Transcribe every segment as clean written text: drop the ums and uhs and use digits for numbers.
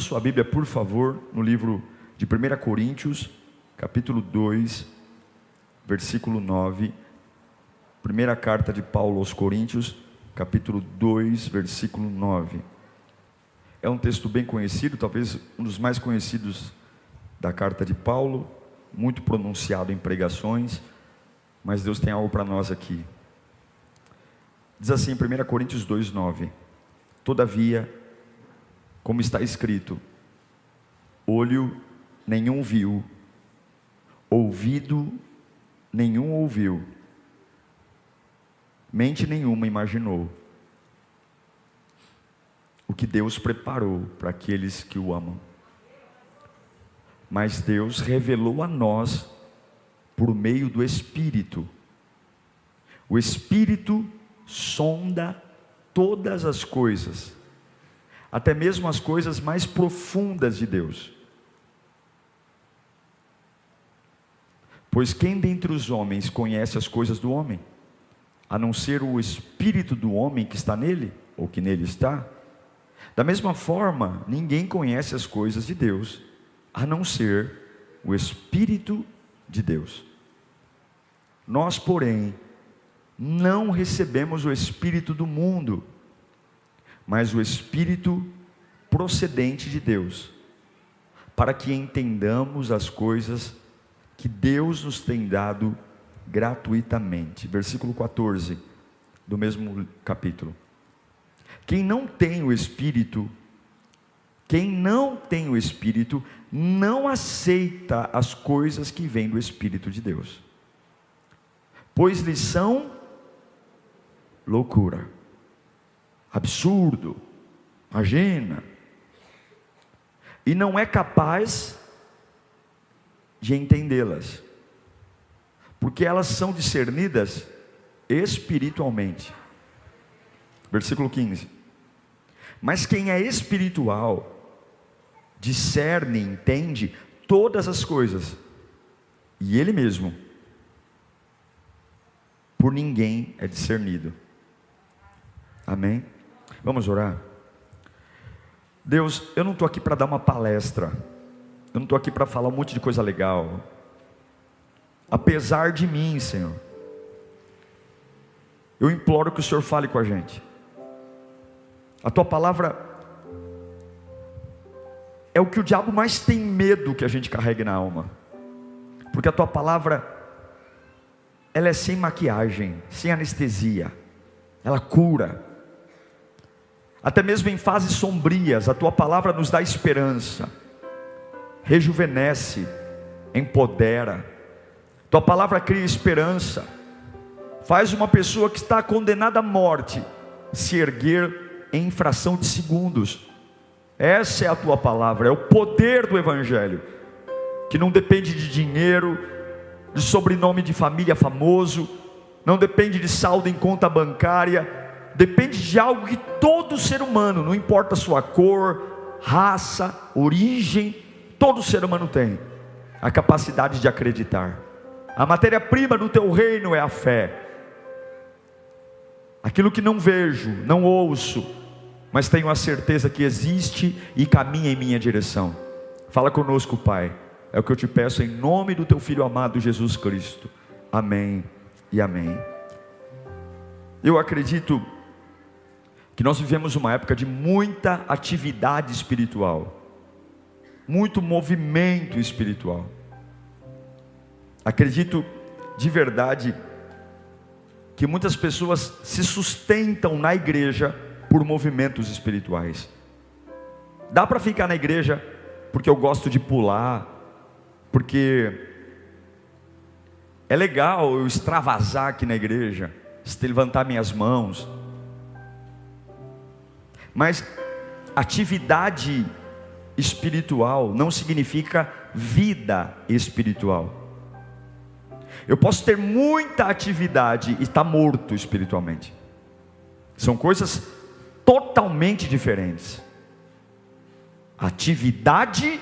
sua Bíblia, por favor, no livro de 1 Coríntios, capítulo 2, versículo 9. Primeira carta de Paulo aos Coríntios, capítulo 2, versículo 9. É um texto bem conhecido, talvez um dos mais conhecidos da carta de Paulo, muito pronunciado em pregações, mas Deus tem algo para nós aqui. Diz assim em 1 Coríntios 2, 9: Todavia, como está escrito, olho nenhum viu, ouvido nenhum ouviu, mente nenhuma imaginou o que Deus preparou para aqueles que o amam. Mas Deus revelou a nós por meio do Espírito. O Espírito sonda todas as coisas, até mesmo as coisas mais profundas de Deus. Pois quem dentre os homens conhece as coisas do homem, a não ser o Espírito do homem que está nele, ou que nele está? Da mesma forma, ninguém conhece as coisas de Deus, a não ser o Espírito de Deus. Nós, porém, não recebemos o Espírito do mundo, mas o Espírito procedente de Deus, para que entendamos as coisas que Deus nos tem dado gratuitamente. Versículo 14 do mesmo capítulo. Quem não tem o Espírito não aceita as coisas que vêm do Espírito de Deus, pois lhes são loucura, absurdo, imagina, e não é capaz de entendê-las, porque elas são discernidas espiritualmente. Versículo 15: Mas quem é espiritual discerne, entende todas as coisas, e ele mesmo por ninguém é discernido. Amém? Vamos orar? Deus, eu não estou aqui para dar uma palestra, eu não estou aqui para falar um monte de coisa legal, apesar de mim, Senhor, eu imploro que o Senhor fale com a gente. A Tua palavra é o que o diabo mais tem medo que a gente carregue na alma, porque a Tua palavra, ela é sem maquiagem, sem anestesia, ela cura. Até mesmo em fases sombrias, a Tua palavra nos dá esperança, rejuvenesce, empodera. Tua palavra cria esperança, faz uma pessoa que está condenada à morte se erguer em fração de segundos. Essa é a Tua palavra, é o poder do Evangelho, que não depende de dinheiro, de sobrenome de família famoso, não depende de saldo em conta bancária, depende de algo que todo ser humano, não importa a sua cor, raça, origem, todo ser humano tem a capacidade de acreditar. A matéria-prima do Teu reino é a fé. Aquilo que não vejo, não ouço, mas tenho a certeza que existe e caminha em minha direção. Fala conosco, Pai, é o que eu te peço em nome do Teu Filho amado Jesus Cristo. Amém e amém. Eu acredito que nós vivemos uma época de muita atividade espiritual, muito movimento espiritual. Acredito de verdade que muitas pessoas se sustentam na igreja por movimentos espirituais. Dá para ficar na igreja porque eu gosto de pular, porque é legal eu extravasar aqui na igreja, levantar minhas mãos. Mas atividade espiritual não significa vida espiritual. Eu posso ter muita atividade e estar morto espiritualmente. São coisas totalmente diferentes. Atividade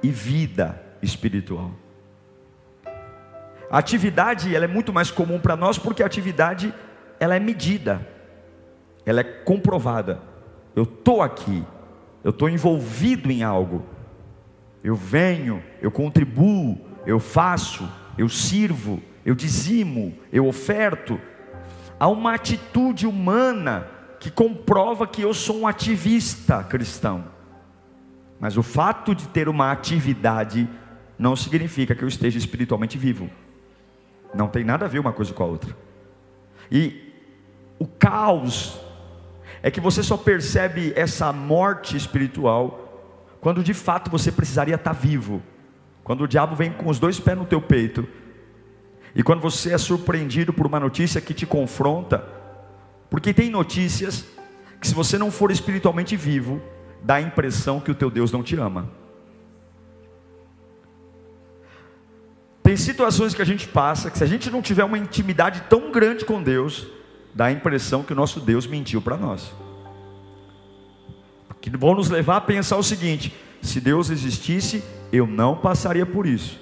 e vida espiritual. A atividade, ela é muito mais comum para nós, porque a atividade, ela é medida, ela é comprovada. Eu estou aqui, eu estou envolvido em algo. Eu venho, eu contribuo, eu faço, eu sirvo, eu dizimo, eu oferto. Há uma atitude humana que comprova que eu sou um ativista cristão. Mas o fato de ter uma atividade não significa que eu esteja espiritualmente vivo. Não tem nada a ver uma coisa com a outra. E o caos é que você só percebe essa morte espiritual quando de fato você precisaria estar vivo. Quando o diabo vem com os 2 pés no teu peito, e quando você é surpreendido por uma notícia que te confronta. Porque tem notícias que, se você não for espiritualmente vivo, dá a impressão que o teu Deus não te ama. Tem situações que a gente passa, que se a gente não tiver uma intimidade tão grande com Deus, dá a impressão que o nosso Deus mentiu para nós. Que vão nos levar a pensar o seguinte: se Deus existisse, eu não passaria por isso.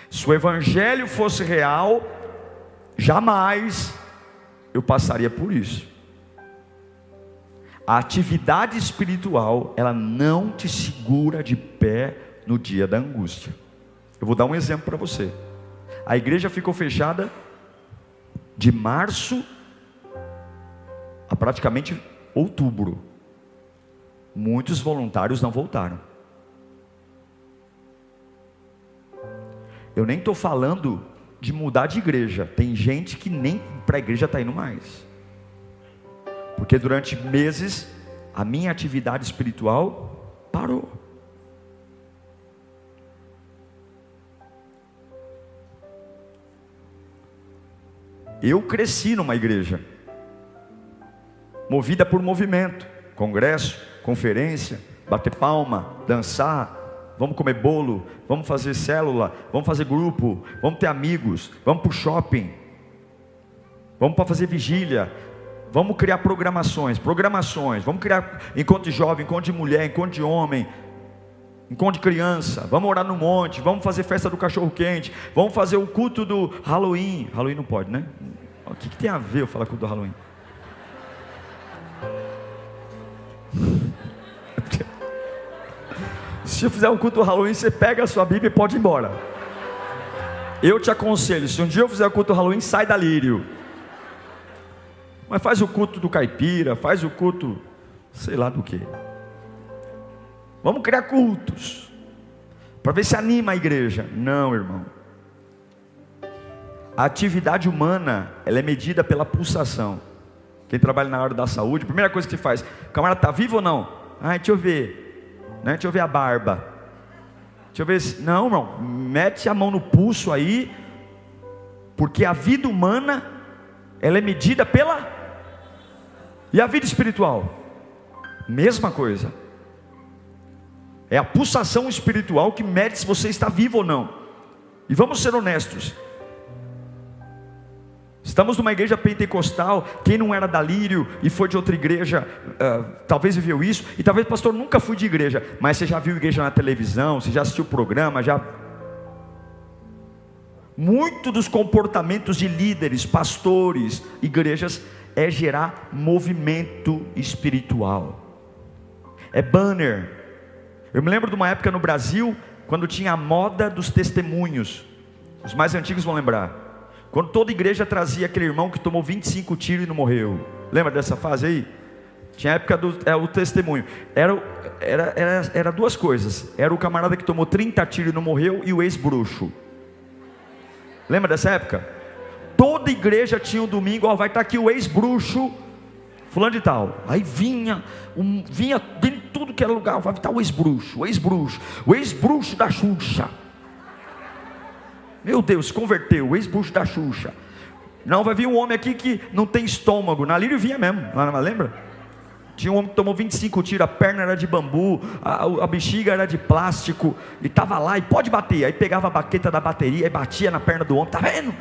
Se o Evangelho fosse real, jamais eu passaria por isso. A atividade espiritual, ela não te segura de pé no dia da angústia. Eu vou dar um exemplo para você. A igreja ficou fechada de março a praticamente outubro. Muitos voluntários não voltaram. Eu nem estou falando de mudar de igreja. Tem gente que nem para a igreja está indo mais. Porque durante meses a minha atividade espiritual parou. Eu cresci numa igreja movida por movimento, congresso, conferência, bater palma, dançar, vamos comer bolo, vamos fazer célula, vamos fazer grupo, vamos ter amigos, vamos para o shopping, vamos para fazer vigília, vamos criar programações, vamos criar encontro de jovem, encontro de mulher, encontro de homem, encontro de criança, vamos orar no monte, vamos fazer festa do cachorro quente, vamos fazer o culto do Halloween. Halloween não pode, né? O que tem a ver eu falar culto do Halloween? Se eu fizer um culto do Halloween, você pega a sua Bíblia e pode ir embora. Eu te aconselho, se um dia eu fizer o culto do Halloween, sai da Lírio. Mas faz o culto do caipira, faz o culto, sei lá do que. Vamos criar cultos, para ver se anima a igreja. Não, irmão. A atividade humana, ela é medida pela pulsação. Quem trabalha na área da saúde, a primeira coisa que faz: o camarada está vivo ou não? Deixa eu ver, né? Deixa eu ver a barba. Deixa eu ver se... Não, irmão, mete a mão no pulso aí, porque a vida humana, ela é medida pela... E a vida espiritual? Mesma coisa. É a pulsação espiritual que mede se você está vivo ou não. E vamos ser honestos. Estamos numa igreja pentecostal. Quem não era da Lírio e foi de outra igreja, talvez viveu isso. E talvez, pastor, nunca fui de igreja. Mas você já viu igreja na televisão, você já assistiu o programa, já... Muito dos comportamentos de líderes, pastores, igrejas, é gerar movimento espiritual. É banner. Eu me lembro de uma época no Brasil, quando tinha a moda dos testemunhos. Os mais antigos vão lembrar. Quando toda igreja trazia aquele irmão que tomou 25 tiros e não morreu. Lembra dessa fase aí? Tinha a época do testemunho. Era duas coisas. Era o camarada que tomou 30 tiros e não morreu, e o ex-bruxo. Lembra dessa época? Toda igreja tinha um domingo, vai estar aqui o ex-bruxo fulano de tal. Aí vinha de tudo que era lugar, vai estar o ex-bruxo da Xuxa. Meu Deus, se converteu, o ex-bruxo da Xuxa. Não, vai vir um homem aqui que não tem estômago. Na Lírio vinha mesmo, lembra? Tinha um homem que tomou 25 tiros, a perna era de bambu, a bexiga era de plástico, e estava lá, e pode bater. Aí pegava a baqueta da bateria e batia na perna do homem, tá vendo?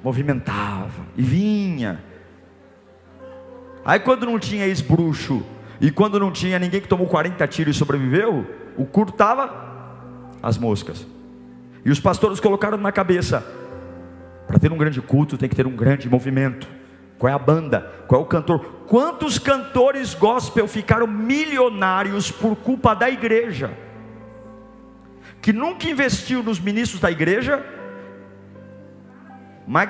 Movimentava, e vinha. Aí quando não tinha ex-bruxo, e quando não tinha ninguém que tomou 40 tiros e sobreviveu, o culto estava as moscas. E os pastores colocaram na cabeça: para ter um grande culto tem que ter um grande movimento. Qual é a banda? Qual é o cantor? Quantos cantores gospel ficaram milionários por culpa da igreja? Que nunca investiu nos ministros da igreja, mas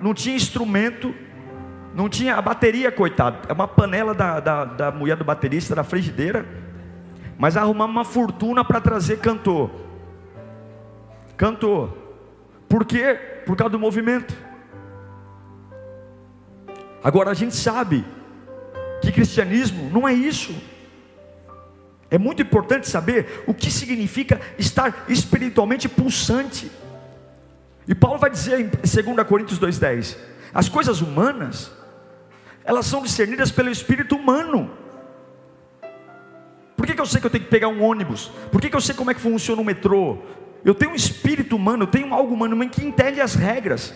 não tinha instrumento, não tinha a bateria, coitado. É uma panela da mulher do baterista, da frigideira. Mas arrumamos uma fortuna para trazer cantor. Por quê? Por causa do movimento. Agora a gente sabe que cristianismo não é isso. É muito importante saber o que significa estar espiritualmente pulsante. E Paulo vai dizer em 2 Coríntios 2,10: as coisas humanas, elas são discernidas pelo espírito humano. Por que eu sei que eu tenho que pegar um ônibus? Por que eu sei como é que funciona o metrô? Eu tenho um espírito humano, eu tenho algo humano que entende as regras.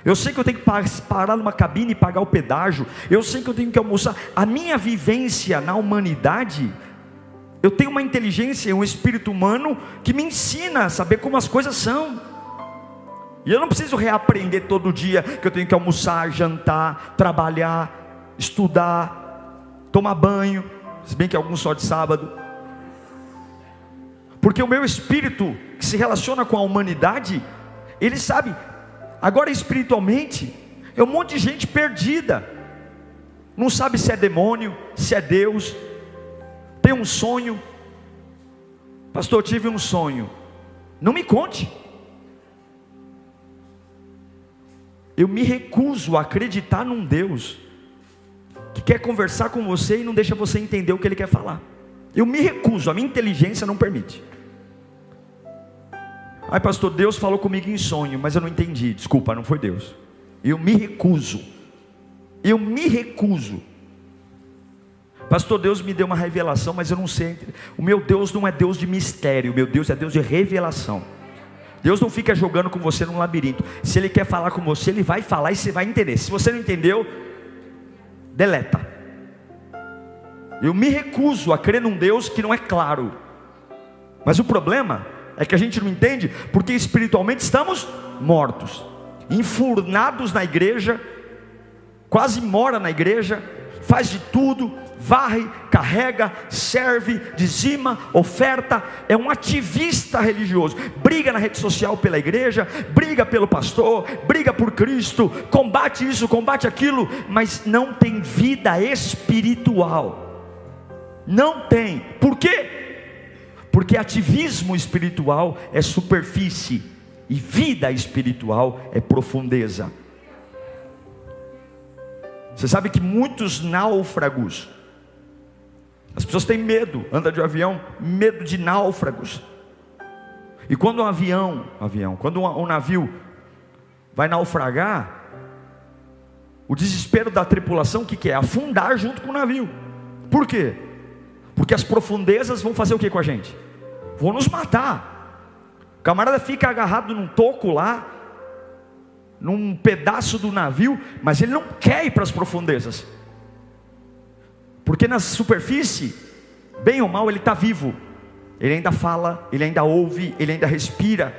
Eu sei que eu tenho que parar numa cabine e pagar o pedágio. Eu sei que eu tenho que almoçar. A minha vivência na humanidade, eu tenho uma inteligência, um espírito humano que me ensina a saber como as coisas são. E eu não preciso reaprender todo dia que eu tenho que almoçar, jantar, trabalhar, estudar, tomar banho, se bem que alguns só de sábado. Porque o meu espírito, que se relaciona com a humanidade, ele sabe. Agora espiritualmente, é um monte de gente perdida, não sabe se é demônio, se é Deus. Tem um sonho: pastor, eu tive um sonho. Não me conte. Eu me recuso a acreditar num Deus que quer conversar com você e não deixa você entender o que Ele quer falar. Eu me recuso, a minha inteligência não permite. Ai pastor, Deus falou comigo em sonho, mas eu não entendi. Desculpa, não foi Deus. Eu me recuso. Pastor, Deus me deu uma revelação, mas eu não sei. O meu Deus não é Deus de mistério, o meu Deus é Deus de revelação. Deus não fica jogando com você num labirinto. Se Ele quer falar com você, Ele vai falar e você vai entender. Se você não entendeu, deleta. Eu me recuso a crer num Deus que não é claro. Mas o problema é que a gente não entende, porque espiritualmente estamos mortos, enfurnados na igreja, quase mora na igreja, faz de tudo, varre, carrega, serve, dizima, oferta, é um ativista religioso, briga na rede social pela igreja, briga pelo pastor, briga por Cristo, combate isso, combate aquilo, mas não tem vida espiritual. Não tem. Por quê? Porque ativismo espiritual é superfície e vida espiritual é profundeza. Você sabe que muitos náufragos, as pessoas têm medo, anda de avião, medo de náufragos. E quando quando um navio vai naufragar, o desespero da tripulação, o que é? Afundar junto com o navio. Por quê? Porque as profundezas vão fazer o que com a gente? Vão nos matar. O camarada fica agarrado num toco lá, num pedaço do navio, mas ele não quer ir para as profundezas, porque na superfície, bem ou mal, ele está vivo, ele ainda fala, ele ainda ouve, ele ainda respira,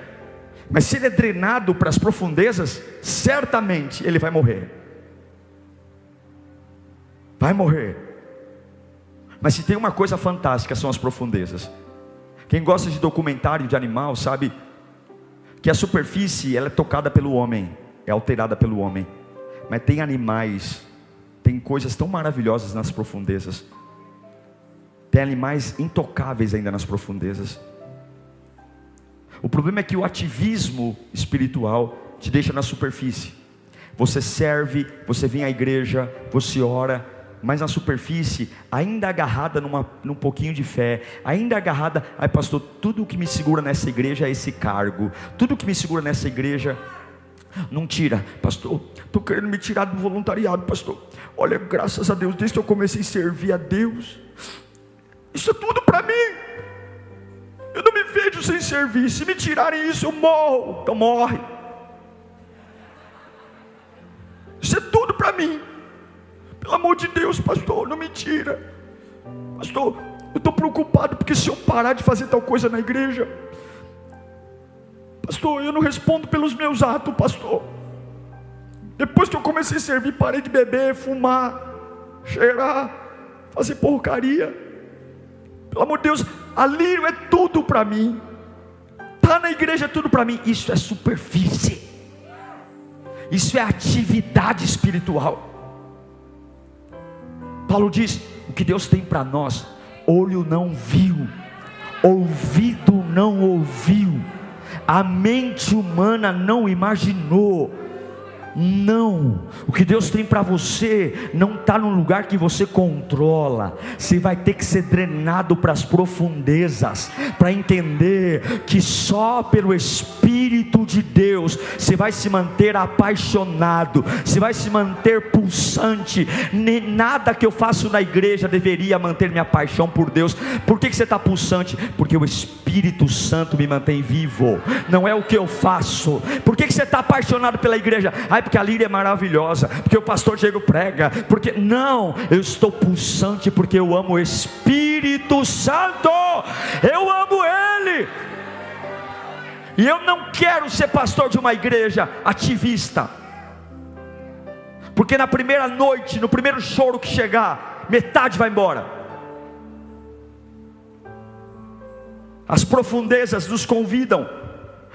mas se ele é drenado para as profundezas, certamente ele vai morrer. Mas se tem uma coisa fantástica, são as profundezas. Quem gosta de documentário de animal sabe que a superfície ela é tocada pelo homem, é alterada pelo homem, mas tem animais, tem coisas tão maravilhosas nas profundezas, tem animais intocáveis ainda nas profundezas. O problema é que o ativismo espiritual te deixa na superfície. Você serve, você vem à igreja, você ora, mas na superfície, ainda agarrada num pouquinho de fé, ainda agarrada, ai pastor, tudo que me segura nessa igreja é esse cargo, tudo que me segura nessa igreja, não tira, pastor, estou querendo me tirar do voluntariado, pastor, olha, graças a Deus, desde que eu comecei a servir a Deus, isso é tudo para mim, eu não me vejo sem servir, se me tirarem isso eu morro, então morre, isso é tudo para mim. Pelo amor de Deus, pastor, não me tira. Pastor, eu estou preocupado porque se eu parar de fazer tal coisa na igreja, pastor, eu não respondo pelos meus atos, pastor. Depois que eu comecei a servir, parei de beber, fumar, cheirar, fazer porcaria. Pelo amor de Deus, a Lírio é tudo para mim. Estar na igreja é tudo para mim. Isso é superfície. Isso é atividade espiritual. Paulo diz: o que Deus tem para nós, olho não viu, ouvido não ouviu, a mente humana não imaginou. Não, o que Deus tem para você não está num lugar que você controla. Você vai ter que ser drenado para as profundezas, para entender que só pelo Espírito de Deus você vai se manter apaixonado, você vai se manter pulsante. Nada que eu faço na igreja deveria manter minha paixão por Deus. Por que você está pulsante? Porque o Espírito Santo me mantém vivo, não é o que eu faço. Por que você está apaixonado pela igreja? Porque a Líria é maravilhosa, porque o pastor Diego prega, porque não, eu estou pulsante porque eu amo o Espírito Santo, eu amo Ele, e eu não quero ser pastor de uma igreja ativista, porque na primeira noite, no primeiro choro que chegar, metade vai embora. As profundezas nos convidam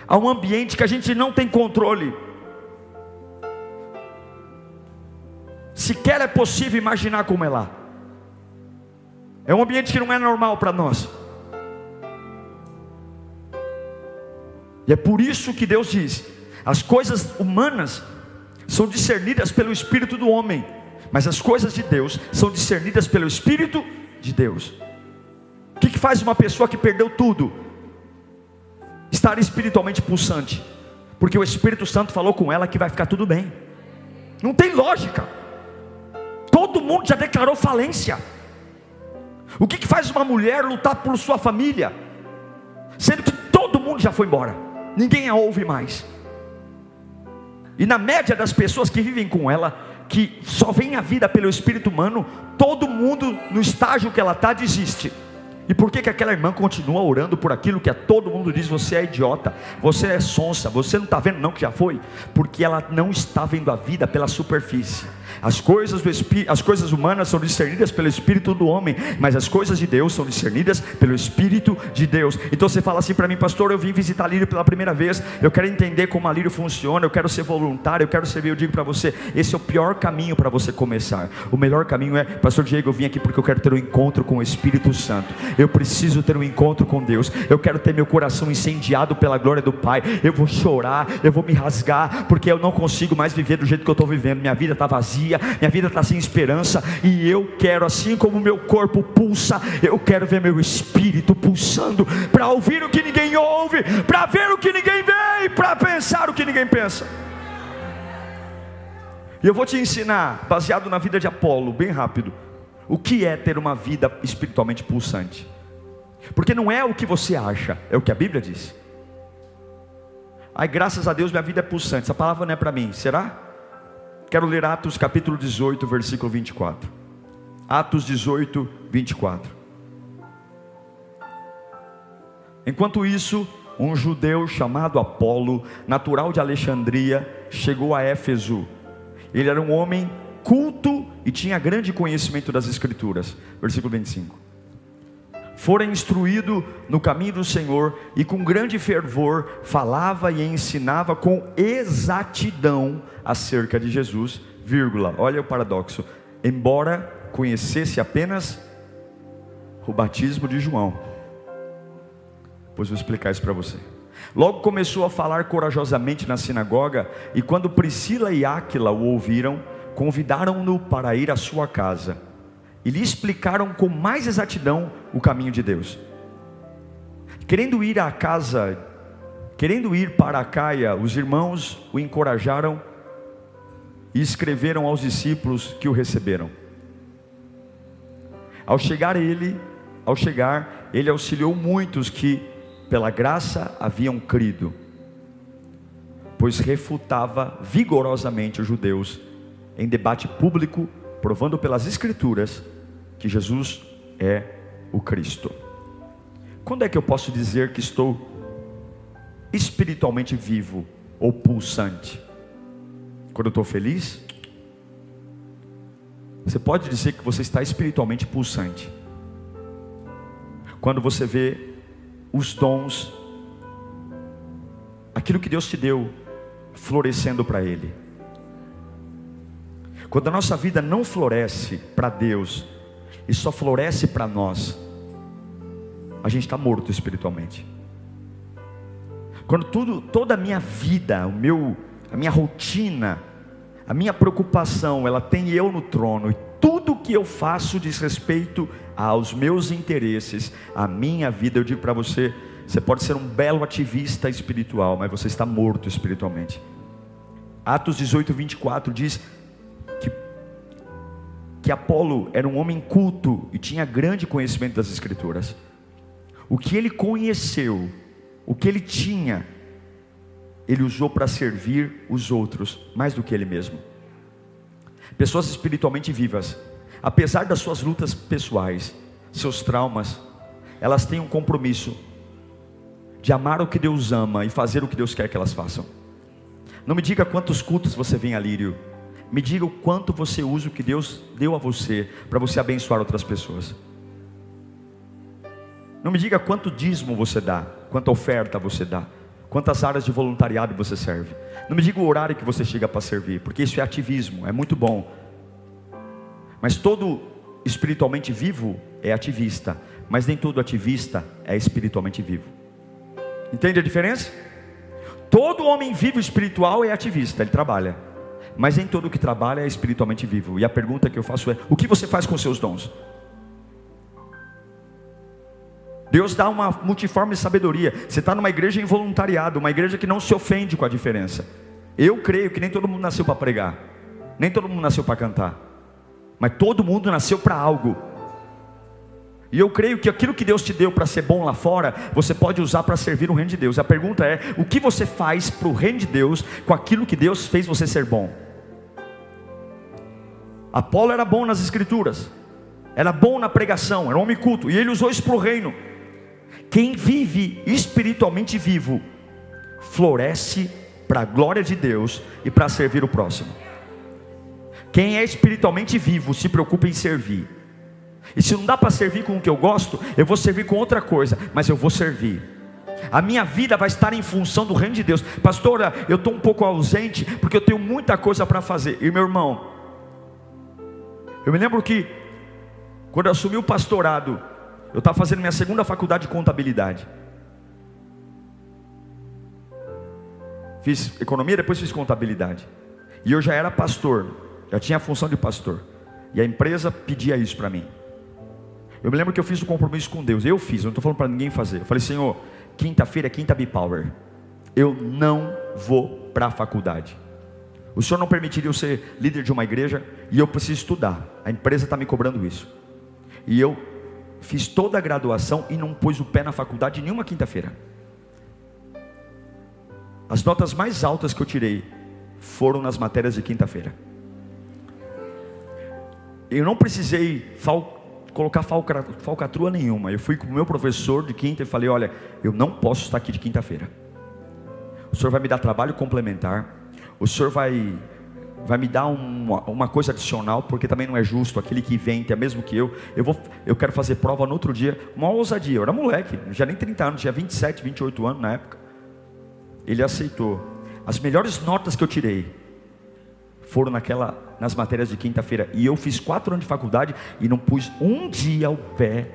a um ambiente que a gente não tem controle. Sequer é possível imaginar como é lá. É um ambiente que não é normal para nós. E é por isso que Deus diz: as coisas humanas são discernidas pelo Espírito do homem, mas as coisas de Deus são discernidas pelo Espírito de Deus. O que faz uma pessoa que perdeu tudo estar espiritualmente pulsante? Porque o Espírito Santo falou com ela que vai ficar tudo bem. Não tem lógica. Todo mundo já declarou falência. O que faz uma mulher lutar por sua família, sendo que todo mundo já foi embora, ninguém a ouve mais? E na média das pessoas que vivem com ela, que só vem a vida pelo espírito humano, todo mundo no estágio que ela está desiste. E por que aquela irmã continua orando por aquilo que todo mundo diz? Você é idiota, você é sonsa, você não está vendo não que já foi? Porque ela não está vendo a vida pela superfície. As coisas humanas são discernidas pelo Espírito do homem, mas as coisas de Deus são discernidas pelo Espírito de Deus. Então você fala assim para mim: pastor, eu vim visitar a Lírio pela primeira vez, eu quero entender como a Lírio funciona, eu quero ser voluntário, eu quero servir. Eu digo para você, esse é o pior caminho para você começar. O melhor caminho é: pastor Diego, eu vim aqui porque eu quero ter um encontro com o Espírito Santo. Eu preciso ter um encontro com Deus, eu quero ter meu coração incendiado pela glória do Pai. Eu vou chorar, eu vou me rasgar, porque eu não consigo mais viver do jeito que eu estou vivendo. Minha vida está vazia, minha vida está sem esperança, e eu quero, assim como o meu corpo pulsa, eu quero ver meu espírito pulsando, para ouvir o que ninguém ouve, para ver o que ninguém vê, e para pensar o que ninguém pensa. E eu vou te ensinar, baseado na vida de Apolo, bem rápido, o que é ter uma vida espiritualmente pulsante. Porque não é o que você acha, é o que a Bíblia diz. Ai, graças a Deus minha vida é pulsante. Essa palavra não é para mim, será? Quero ler Atos capítulo 18, versículo 24. Atos 18, 24. Enquanto isso, um judeu chamado Apolo, natural de Alexandria, chegou a Éfeso. Ele era um homem culto e tinha grande conhecimento das Escrituras. Versículo 25. Fora instruído no caminho do Senhor, e com grande fervor falava e ensinava com exatidão acerca de Jesus, vírgula, olha o paradoxo, embora conhecesse apenas o batismo de João. Pois vou explicar isso para você. Logo começou a falar corajosamente na sinagoga, e quando Priscila e Áquila o ouviram, convidaram-no para ir à sua casa, e lhe explicaram com mais exatidão o caminho de Deus. Querendo ir para a Caia, os irmãos o encorajaram e escreveram aos discípulos que o receberam. Ao chegar, ele auxiliou muitos que pela graça haviam crido, pois refutava vigorosamente os judeus em debate público, provando pelas Escrituras que Jesus é o Cristo. Quando é que eu posso dizer que estou espiritualmente vivo ou pulsante? Quando eu estou feliz, você pode dizer que você está espiritualmente pulsante. Quando você vê os dons, aquilo que Deus te deu, florescendo para Ele. Quando a nossa vida não floresce para Deus, e só floresce para nós, a gente está morto espiritualmente. Quando toda a minha vida, a minha rotina, a minha preocupação, ela tem eu no trono, e tudo que eu faço diz respeito aos meus interesses, a minha vida, eu digo para você, você pode ser um belo ativista espiritual, mas você está morto espiritualmente. Atos 18, 24 diz que Apolo era um homem culto e tinha grande conhecimento das Escrituras. O que ele conheceu, o que ele tinha, ele usou para servir os outros, mais do que ele mesmo. Pessoas espiritualmente vivas, apesar das suas lutas pessoais, seus traumas, elas têm um compromisso de amar o que Deus ama e fazer o que Deus quer que elas façam. Não me diga quantos cultos você vem a Lírio, me diga o quanto você usa o que Deus deu a você, para você abençoar outras pessoas. Não me diga quanto dízimo você dá, quanta oferta você dá, quantas áreas de voluntariado você serve. Não me diga o horário que você chega para servir, porque isso é ativismo, é muito bom. Mas todo espiritualmente vivo é ativista, mas nem todo ativista é espiritualmente vivo. Entende a diferença? Todo homem vivo espiritual é ativista, ele trabalha, mas nem todo que trabalha é espiritualmente vivo. E a pergunta que eu faço é: o que você faz com seus dons? Deus dá uma multiforme sabedoria. Você está numa igreja em voluntariado, uma igreja que não se ofende com a diferença. Eu creio que nem todo mundo nasceu para pregar, nem todo mundo nasceu para cantar, mas todo mundo nasceu para algo. E eu creio que aquilo que Deus te deu para ser bom lá fora, você pode usar para servir o reino de Deus. A pergunta é: o que você faz para o reino de Deus com aquilo que Deus fez você ser bom? Apolo era bom nas escrituras, era bom na pregação, era um homem culto, e ele usou isso para o reino. Quem vive espiritualmente vivo, floresce para a glória de Deus e para servir o próximo. Quem é espiritualmente vivo, se preocupa em servir. E se não dá para servir com o que eu gosto, eu vou servir com outra coisa, mas eu vou servir. A minha vida vai estar em função do reino de Deus. Pastora, eu estou um pouco ausente, porque eu tenho muita coisa para fazer. E meu irmão, eu me lembro que quando eu assumi o pastorado, eu estava fazendo minha segunda faculdade de contabilidade. Fiz economia, depois fiz contabilidade. E eu já era pastor, já tinha a função de pastor. E a empresa pedia isso para mim. Eu me lembro que eu fiz um compromisso com Deus. Eu não estou falando para ninguém fazer. Eu falei: Senhor, quinta-feira é quinta B-Power. Eu não vou para a faculdade. O Senhor não permitiria eu ser líder de uma igreja e eu preciso estudar. A empresa está me cobrando isso. E eu fiz toda a graduação e não pus o pé na faculdade nenhuma quinta-feira. As notas mais altas que eu tirei foram nas matérias de quinta-feira. Eu não precisei colocar falcatrua nenhuma. Eu fui com o meu professor de quinta e falei: olha, eu não posso estar aqui de quinta-feira. O senhor vai me dar trabalho complementar. O senhor vai me dar uma coisa adicional, porque também não é justo aquele que vem, que é mesmo que eu quero fazer prova no outro dia. Uma ousadia. Eu era moleque, não tinha nem 30 anos, tinha 27, 28 anos na época. Ele aceitou. As melhores notas que eu tirei foram nas matérias de quinta-feira. E eu fiz 4 anos de faculdade e não pus um dia o pé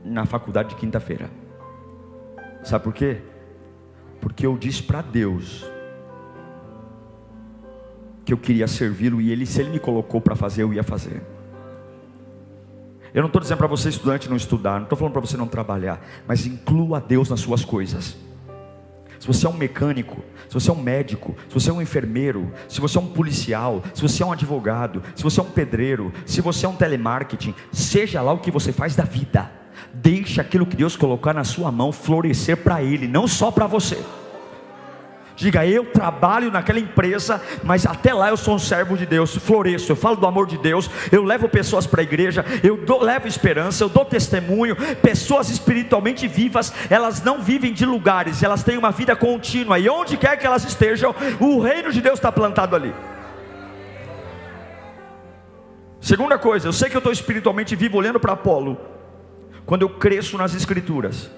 na faculdade de quinta-feira. Sabe por quê? Porque eu disse para Deus que eu queria servi-lo, e se Ele me colocou para fazer, eu ia fazer. Eu não estou dizendo para você, estudante, não estudar, não estou falando para você não trabalhar, mas inclua Deus nas suas coisas. Se você é um mecânico, se você é um médico, se você é um enfermeiro, se você é um policial, se você é um advogado, se você é um pedreiro, se você é um telemarketing, seja lá o que você faz da vida, deixe aquilo que Deus colocar na sua mão florescer para Ele, não só para você. Diga: eu trabalho naquela empresa, mas até lá eu sou um servo de Deus, floresço, eu falo do amor de Deus, eu levo pessoas para a igreja, levo esperança, eu dou testemunho. Pessoas espiritualmente vivas, elas não vivem de lugares, elas têm uma vida contínua, e onde quer que elas estejam, o reino de Deus está plantado ali. Segunda coisa, eu sei que eu estou espiritualmente vivo olhando para Apolo, quando eu cresço nas escrituras.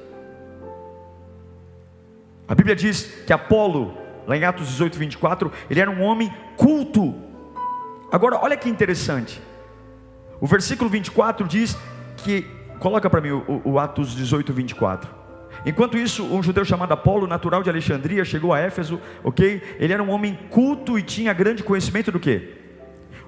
A Bíblia diz que Apolo, lá em Atos 18, 24, ele era um homem culto. Agora olha que interessante, o versículo 24 diz que, coloca para mim o Atos 18, 24. Enquanto isso, um judeu chamado Apolo, natural de Alexandria, chegou a Éfeso, ok? Ele era um homem culto e tinha grande conhecimento do quê?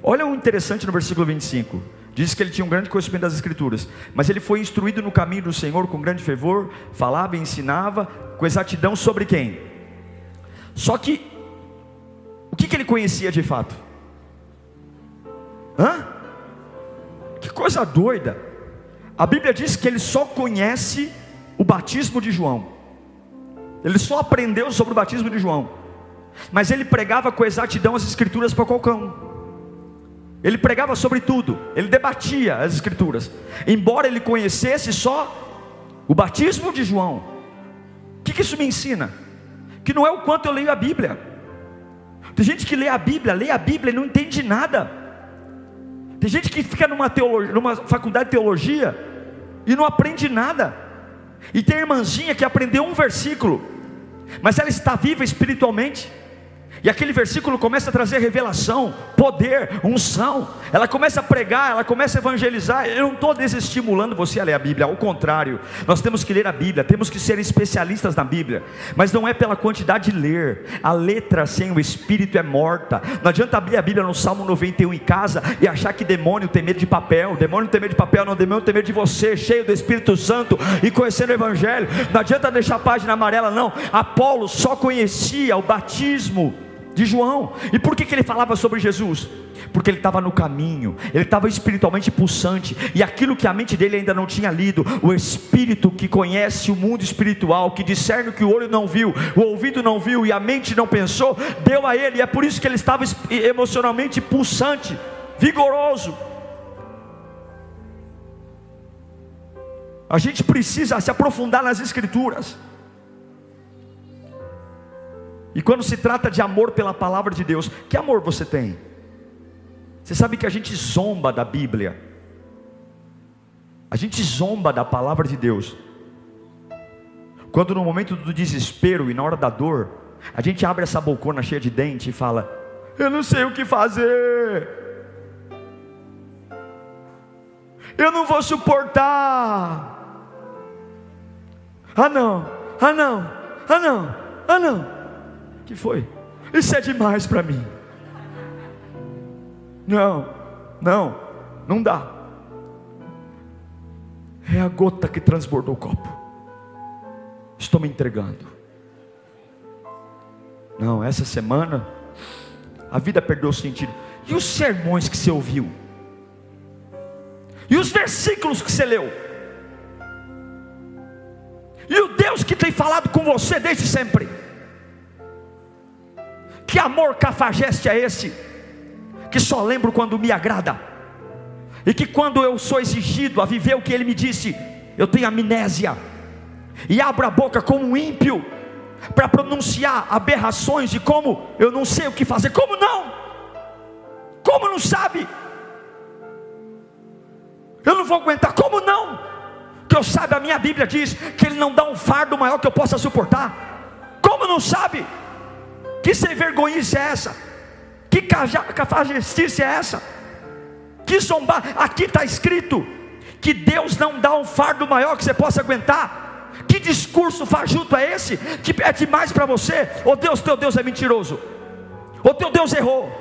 Olha o interessante no versículo 25, diz que ele tinha um grande conhecimento das escrituras, mas ele foi instruído no caminho do Senhor com grande fervor, falava e ensinava com exatidão sobre quem? Só que, o que ele conhecia de fato? Que coisa doida. A Bíblia diz que ele só conhece o batismo de João, ele só aprendeu sobre o batismo de João, mas ele pregava com exatidão as escrituras para qualquer um. Ele pregava sobre tudo, ele debatia as escrituras, embora ele conhecesse só o batismo de João. O que isso me ensina? Que não é o quanto eu leio a Bíblia. Tem gente que lê a Bíblia e não entende nada. Tem gente que fica numa faculdade de teologia e não aprende nada. E tem irmãzinha que aprendeu um versículo, mas ela está viva espiritualmente, e aquele versículo começa a trazer revelação, poder, unção. Ela começa a pregar, ela começa a evangelizar. Eu não estou desestimulando você a ler a Bíblia, ao contrário, nós temos que ler a Bíblia, temos que ser especialistas na Bíblia, mas não é pela quantidade de ler. A letra sem o Espírito é morta. Não adianta abrir a Bíblia no Salmo 91 em casa e achar que demônio tem medo de papel. Demônio tem medo de papel, não, demônio tem medo de você, cheio do Espírito Santo e conhecendo o Evangelho. Não adianta deixar a página amarela, não. Apolo só conhecia o batismo de João. E por que ele falava sobre Jesus? Porque ele estava no caminho, ele estava espiritualmente pulsante, e aquilo que a mente dele ainda não tinha lido, o Espírito que conhece o mundo espiritual, que discerne o que o olho não viu, o ouvido não viu e a mente não pensou, deu a ele, e é por isso que ele estava emocionalmente pulsante, vigoroso. A gente precisa se aprofundar nas escrituras. E quando se trata de amor pela palavra de Deus, que amor você tem? Você sabe que a gente zomba da Bíblia, a gente zomba da palavra de Deus, quando no momento do desespero e na hora da dor, a gente abre essa bocona cheia de dente e fala: eu não sei o que fazer, eu não vou suportar, ah não, ah não, ah não, ah não. Que foi? Isso é demais para mim. Não dá. É a gota que transbordou o copo. Estou me entregando. Não, essa semana a vida perdeu o sentido. E os sermões que você ouviu? E os versículos que você leu? E o Deus que tem falado com você desde sempre? Que amor cafajeste é esse, que só lembro quando me agrada, e que quando eu sou exigido a viver o que ele me disse, eu tenho amnésia, e abro a boca como um ímpio, para pronunciar aberrações de como eu não sei o que fazer? Como não? Como não sabe? Eu não vou aguentar, como não? Que eu saiba, a minha Bíblia diz que ele não dá um fardo maior que eu possa suportar. Como não sabe? Que sem vergonhice é essa? Que cafajestice é essa? Que zombar? Aqui está escrito que Deus não dá um fardo maior que você possa aguentar. Que discurso fajuto é esse? Que é demais para você? Ou Deus, teu Deus é mentiroso? Ou teu Deus errou?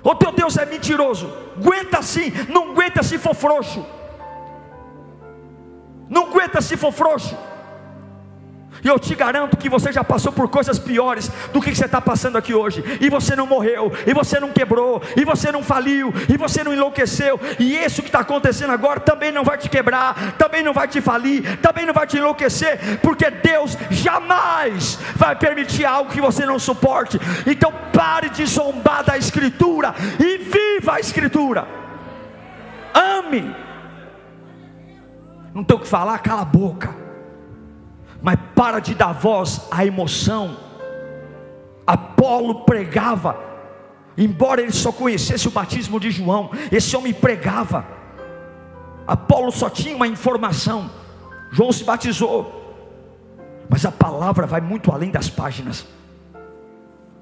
Ou teu Deus é mentiroso? Aguenta sim, não aguenta se for frouxo. Não aguenta se for frouxo. E eu te garanto que você já passou por coisas piores do que você está passando aqui hoje. E você não morreu, e você não quebrou, e você não faliu, e você não enlouqueceu. E isso que está acontecendo agora também não vai te quebrar, também não vai te falir, também não vai te enlouquecer, porque Deus jamais vai permitir algo que você não suporte. Então pare de zombar da Escritura e viva a Escritura. Ame. Não tem o que falar, cala a boca. Mas para de dar voz à emoção. Apolo pregava, embora ele só conhecesse o batismo de João, esse homem pregava. Apolo só tinha uma informação, João se batizou, mas a palavra vai muito além das páginas.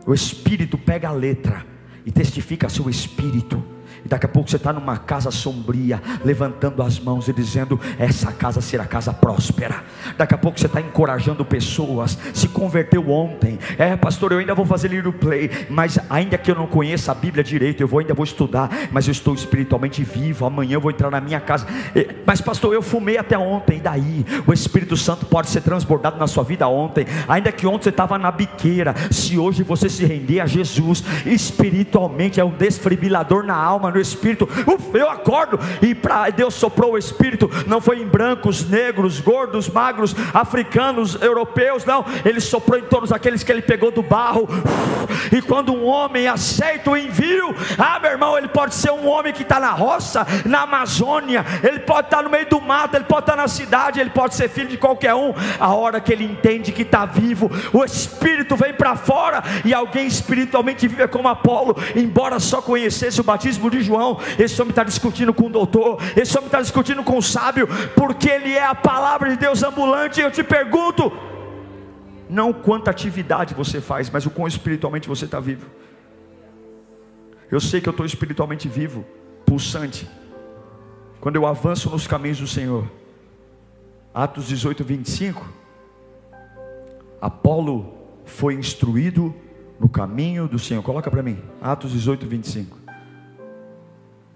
O Espírito pega a letra e testifica a seu espírito. E daqui a pouco você está numa casa sombria, levantando as mãos e dizendo: essa casa será casa próspera. Daqui a pouco você está encorajando pessoas. Se converteu ontem: pastor, eu ainda vou fazer Little Play, mas ainda que eu não conheça a Bíblia direito, eu ainda vou estudar, mas eu estou espiritualmente vivo. Amanhã eu vou entrar na minha casa. Mas pastor, eu fumei até ontem. E daí? O Espírito Santo pode ser transbordado na sua vida ontem. Ainda que ontem você estava na biqueira, se hoje você se render a Jesus, espiritualmente é um desfibrilador na alma, no espírito. Eu acordo, e para Deus soprou o Espírito, não foi em brancos, negros, gordos, magros, africanos, europeus, não, Ele soprou em todos aqueles que Ele pegou do barro. E quando um homem aceita o envio, meu irmão, ele pode ser um homem que está na roça, na Amazônia, ele pode estar no meio do mato, ele pode estar na cidade, ele pode ser filho de qualquer um. A hora que ele entende que está vivo, o Espírito vem para fora, e alguém espiritualmente vive como Apolo, embora só conhecesse o batismo de João. Esse homem está discutindo com o doutor, esse homem está discutindo com o sábio, porque ele é a palavra de Deus ambulante. Eu te pergunto, não quanta atividade você faz, mas o quão espiritualmente você está vivo. Eu sei que eu estou espiritualmente vivo, pulsante, quando eu avanço nos caminhos do Senhor. Atos 18, 25. Apolo foi instruído no caminho do Senhor. Coloca para mim, Atos 18, 25.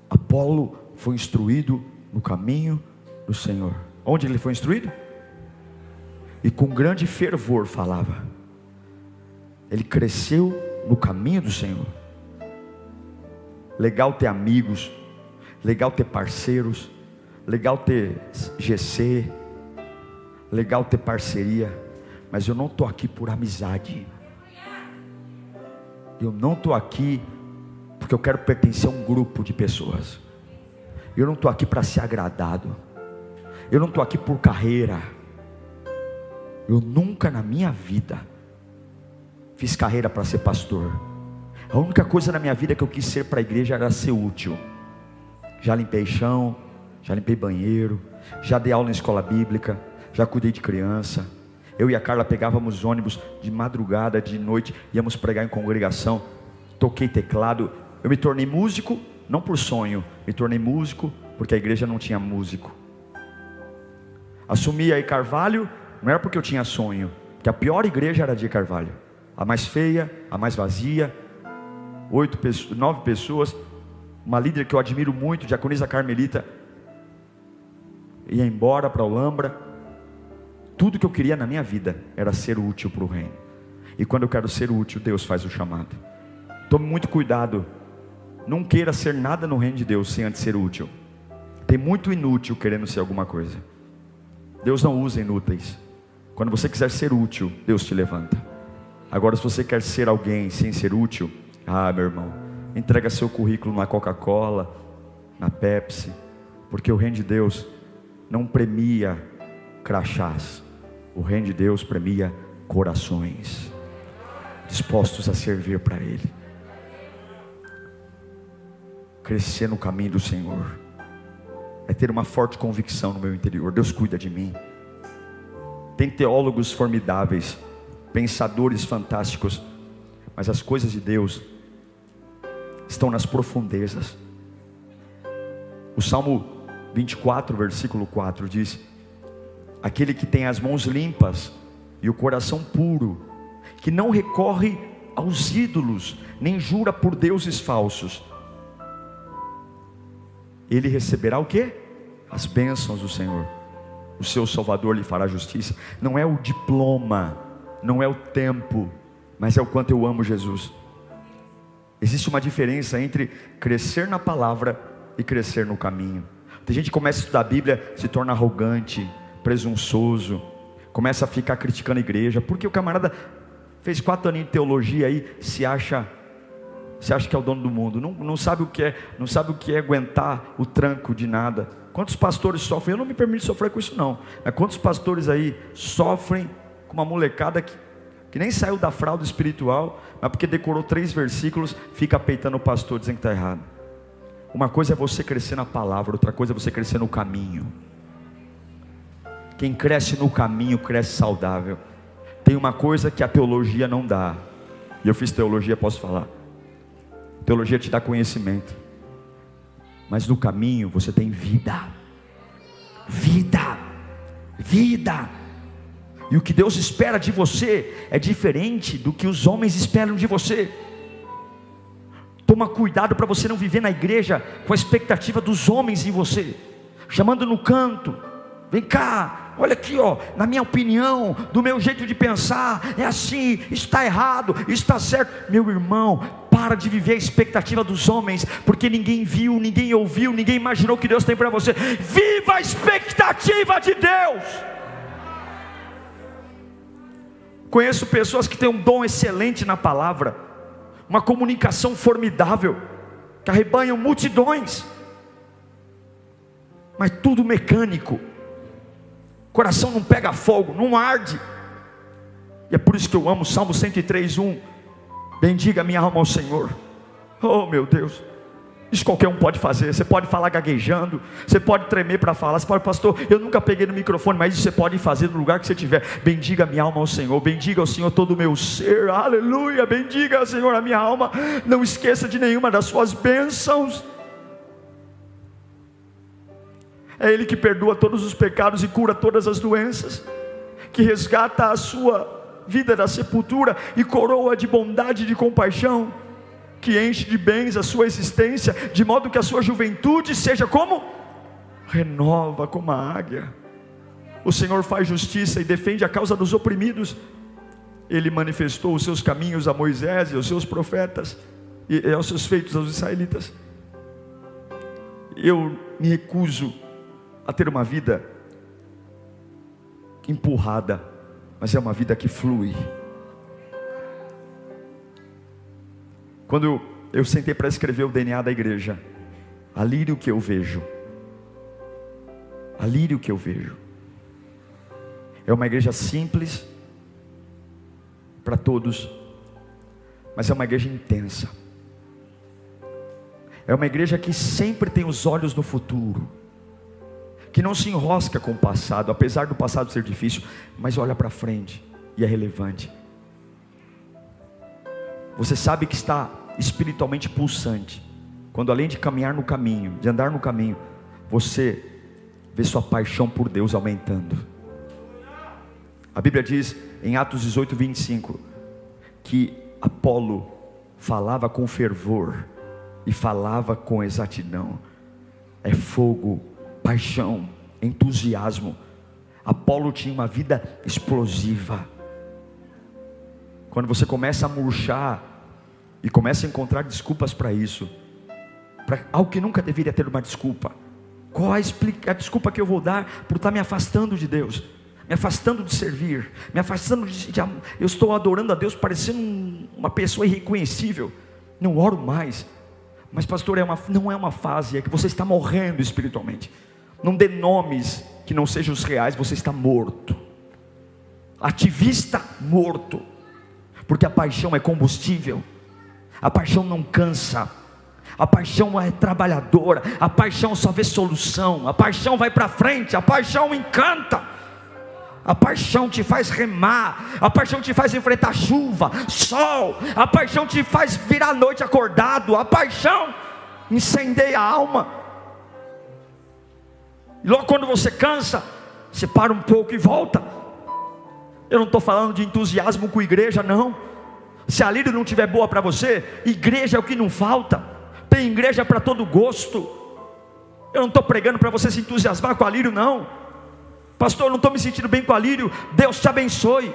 Apolo foi instruído no caminho do Senhor. Onde ele foi instruído? E com grande fervor falava. Ele cresceu no caminho do Senhor. Legal ter amigos, legal ter parceiros, legal ter GC, legal ter parceria, mas eu não estou aqui por amizade. Eu não estou aqui porque eu quero pertencer a um grupo de pessoas. Eu não estou aqui para ser agradado. Eu não estou aqui por carreira. Eu nunca na minha vida fiz carreira para ser pastor. A única coisa na minha vida que eu quis ser para a igreja era ser útil. Já limpei chão, já limpei banheiro, já dei aula em escola bíblica, já cuidei de criança. Eu e a Carla pegávamos ônibus de madrugada, de noite, íamos pregar em congregação. Toquei teclado. Eu me tornei músico, não por sonho, me tornei músico porque a igreja não tinha músico. Assumi aí Carvalho, não era porque eu tinha sonho, porque a pior igreja era a de Carvalho, a mais feia, a mais vazia, 9 pessoas, uma líder que eu admiro muito, diaconisa Carmelita, ia embora para Olambra. Tudo que eu queria na minha vida era ser útil para o reino, e quando eu quero ser útil, Deus faz o chamado. Tome muito cuidado, não queira ser nada no reino de Deus sem antes ser útil. Tem muito inútil querendo ser alguma coisa. Deus não usa inúteis. Quando você quiser ser útil, Deus te levanta. Agora, se você quer ser alguém sem ser útil, meu irmão, entrega seu currículo na Coca-Cola, na Pepsi, porque o reino de Deus não premia crachás. O reino de Deus premia corações dispostos a servir para Ele. Crescer no caminho do Senhor é ter uma forte convicção no meu interior: Deus cuida de mim. Tem teólogos formidáveis, pensadores fantásticos, mas as coisas de Deus estão nas profundezas. O Salmo 24, versículo 4 diz: aquele que tem as mãos limpas e o coração puro, que não recorre aos ídolos, nem jura por deuses falsos, ele receberá o quê? As bênçãos do Senhor. o seu Salvador lhe fará justiça. Não é o diploma, não é o tempo, mas é o quanto eu amo Jesus. Existe uma diferença entre crescer na palavra e crescer no caminho. Tem gente que começa a estudar a Bíblia, se torna arrogante, presunçoso, começa a ficar criticando a igreja, porque o camarada fez 4 anos de teologia aí, se acha que é o dono do mundo, não sabe o que é, não sabe o que é aguentar o tranco de nada. Quantos pastores sofrem? Eu não me permito sofrer com isso não, mas quantos pastores aí sofrem com uma molecada que nem saiu da fralda espiritual, mas porque decorou 3 versículos, fica peitando o pastor dizendo que está errado. Uma coisa é você crescer na palavra, outra coisa é você crescer no caminho. Quem cresce no caminho, cresce saudável. Tem uma coisa que a teologia não dá, e eu fiz teologia, posso falar. Teologia te dá conhecimento, mas no caminho você tem vida. Vida. E o que Deus espera de você é diferente do que os homens esperam de você. Toma cuidado para você não viver na igreja com a expectativa dos homens em você, chamando no canto: vem cá, olha aqui, ó, na minha opinião, do meu jeito de pensar, é assim, está errado, está certo. Meu irmão, para de viver a expectativa dos homens, porque ninguém viu, ninguém ouviu, ninguém imaginou o que Deus tem para você. Viva a expectativa de Deus. Conheço pessoas que têm um dom excelente na palavra, uma comunicação formidável, que arrebanham multidões, mas tudo mecânico, coração não pega fogo, não arde. E é por isso que eu amo Salmo 103:1. Bendiga minha alma ao Senhor. Oh meu Deus, isso qualquer um pode fazer. Você pode falar gaguejando, você pode tremer para falar, você pode: pastor, eu nunca peguei no microfone, mas isso você pode fazer no lugar que você estiver. Bendiga minha alma ao Senhor, bendiga ao Senhor todo o meu ser, aleluia. Bendiga, Senhor, a minha alma, não esqueça de nenhuma das suas bênçãos. É Ele que perdoa todos os pecados e cura todas as doenças, que resgata a sua vida da sepultura e coroa de bondade e de compaixão, que enche de bens a sua existência, de modo que a sua juventude seja como? Renova como a águia. O Senhor faz justiça e defende a causa dos oprimidos. Ele manifestou os seus caminhos a Moisés e aos seus profetas, e aos seus feitos aos israelitas. Eu me recuso a ter uma vida empurrada, mas é uma vida que flui. Quando eu sentei para escrever o DNA da igreja, a lírio que eu vejo, é uma igreja simples para todos, mas é uma igreja intensa. É uma igreja que sempre tem os olhos no futuro, que não se enrosca com o passado, apesar do passado ser difícil, mas olha para frente e é relevante. Você sabe que está espiritualmente pulsante quando, além de caminhar no caminho, de andar no caminho, você vê sua paixão por Deus aumentando. A Bíblia diz em Atos 18:25 que Apolo falava com fervor e falava com exatidão. É fogo, paixão, entusiasmo. Apolo tinha uma vida explosiva. Quando você começa a murchar e começa a encontrar desculpas para isso, para algo que nunca deveria ter uma desculpa, qual a desculpa que eu vou dar por estar me afastando de Deus, me afastando de servir, me afastando eu estou adorando a Deus parecendo uma pessoa irreconhecível, não oro mais. Mas pastor, não é uma fase, é que você está morrendo espiritualmente. Não dê nomes que não sejam os reais, você está morto. Ativista morto. Porque a paixão é combustível. A paixão não cansa. A paixão é trabalhadora. A paixão só vê solução. A paixão vai para frente. A paixão encanta. A paixão te faz remar. A paixão te faz enfrentar chuva, sol. A paixão te faz virar a noite acordado. A paixão incendeia a alma. E logo quando você cansa, você para um pouco e volta. Eu não estou falando de entusiasmo com igreja, não. Se a lírio não estiver boa para você, igreja é o que não falta. Tem igreja para todo gosto. Eu não estou pregando para você se entusiasmar com a lírio, não. Pastor, não estou me sentindo bem com a Lírio. Deus te abençoe.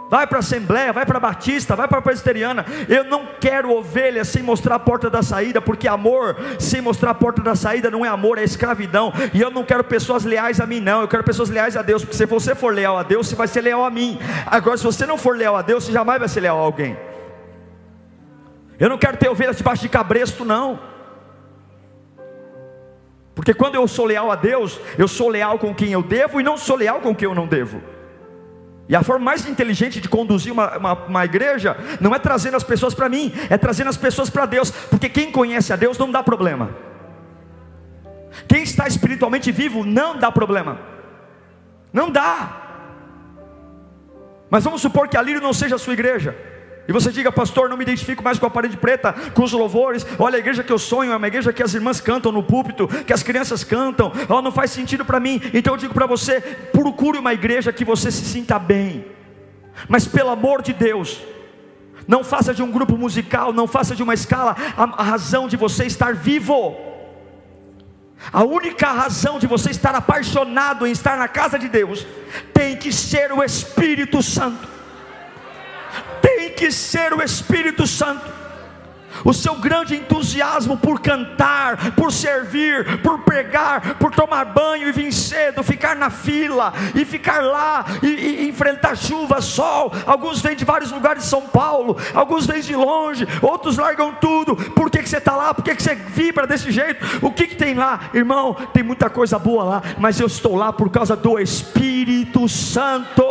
Vai para a Assembleia, vai para a Batista, vai para a Presbiteriana. Eu não quero ovelha sem mostrar a porta da saída, porque amor sem mostrar a porta da saída não é amor, é escravidão. E eu não quero pessoas leais a mim, não. Eu quero pessoas leais a Deus, porque se você for leal a Deus, você vai ser leal a mim. Agora, se você não for leal a Deus, você jamais vai ser leal a alguém. Eu não quero ter ovelhas debaixo de cabresto, não. Porque quando eu sou leal a Deus, eu sou leal com quem eu devo e não sou leal com quem eu não devo. E a forma mais inteligente de conduzir uma igreja não é trazendo as pessoas para mim, é trazendo as pessoas para Deus. Porque quem conhece a Deus não dá problema. Quem está espiritualmente vivo não dá problema. Não dá. Mas vamos supor que a Lírio não seja a sua igreja, e você diga: pastor, não me identifico mais com a parede preta, com os louvores. Olha, a igreja que eu sonho é uma igreja que as irmãs cantam no púlpito, que as crianças cantam. Oh, não faz sentido para mim. Então eu digo para você: procure uma igreja que você se sinta bem. Mas pelo amor de Deus, não faça de um grupo musical, não faça de uma escala a razão de você estar vivo. A única razão de você estar apaixonado em estar na casa de Deus tem que ser o Espírito Santo. Tem que ser o Espírito Santo. O seu grande entusiasmo por cantar, por servir, por pregar, por tomar banho e vir cedo, ficar na fila e ficar lá e enfrentar chuva, sol. Alguns vêm de vários lugares de São Paulo, alguns vêm de longe, outros largam tudo. Por que você está lá? Por que você vibra desse jeito? O que tem lá? Irmão, tem muita coisa boa lá, mas eu estou lá por causa do Espírito Santo.